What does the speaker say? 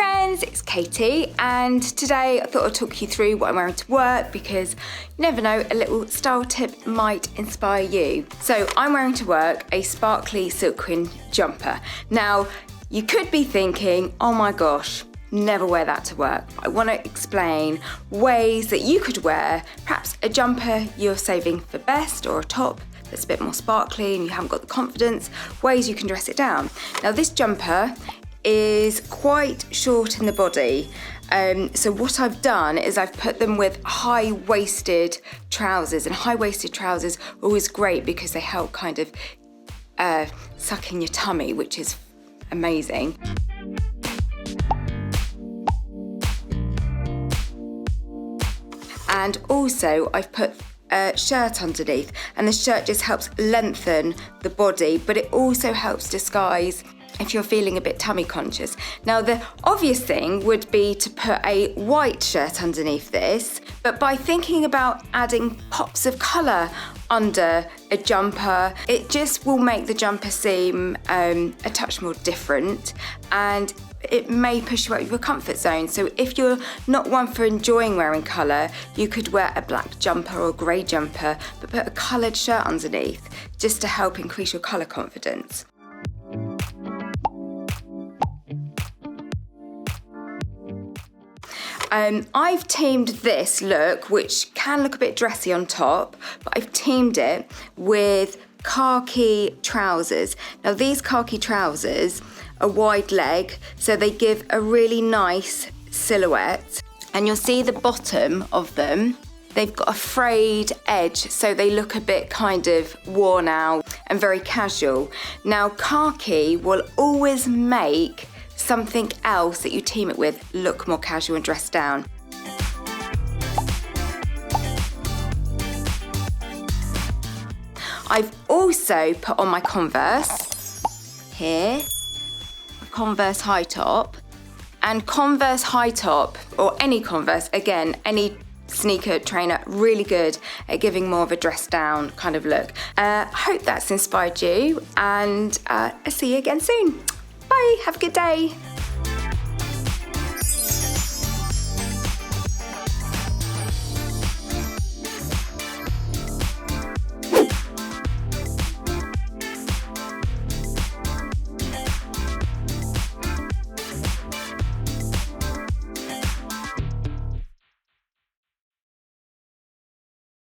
friends, it's Katie, and today I thought I'd talk you through what I'm wearing to work because you never know, a little style tip might inspire you. So I'm wearing to work a sparkly sequin jumper. Now, you could be thinking, oh my gosh, never wear that to work. I want to explain ways that you could wear perhaps a jumper you're saving for best or a top that's a bit more sparkly and you haven't got the confidence, ways you can dress it down. Now this jumper is quite short in the body, so what I've done is I've put them with high-waisted trousers, and high-waisted trousers are always great because they help kind of suck in your tummy, which is amazing. And also I've put a shirt underneath, and the shirt just helps lengthen the body, but it also helps disguise if you're feeling a bit tummy conscious. Now the obvious thing would be to put a white shirt underneath this, but by thinking about adding pops of colour under a jumper, it just will make the jumper seem a touch more different, and it may push you out of your comfort zone. So if you're not one for enjoying wearing colour, you could wear a black jumper or grey jumper, but put a coloured shirt underneath just to help increase your colour confidence. I've teamed this look, which can look a bit dressy on top, but I've teamed it with khaki trousers. Now these khaki trousers are wide leg, so they give a really nice silhouette, and you'll see the bottom of them, they've got a frayed edge, so they look a bit kind of worn out and very casual. Now khaki will always make something else that you team it with look more casual and dressed down. I've also put on my Converse here, Converse high top, and Converse high top, or any Converse, again, any sneaker trainer, really good at giving more of a dressed down kind of look. Hope that's inspired you, and I'll see you again soon. Bye, have a good day.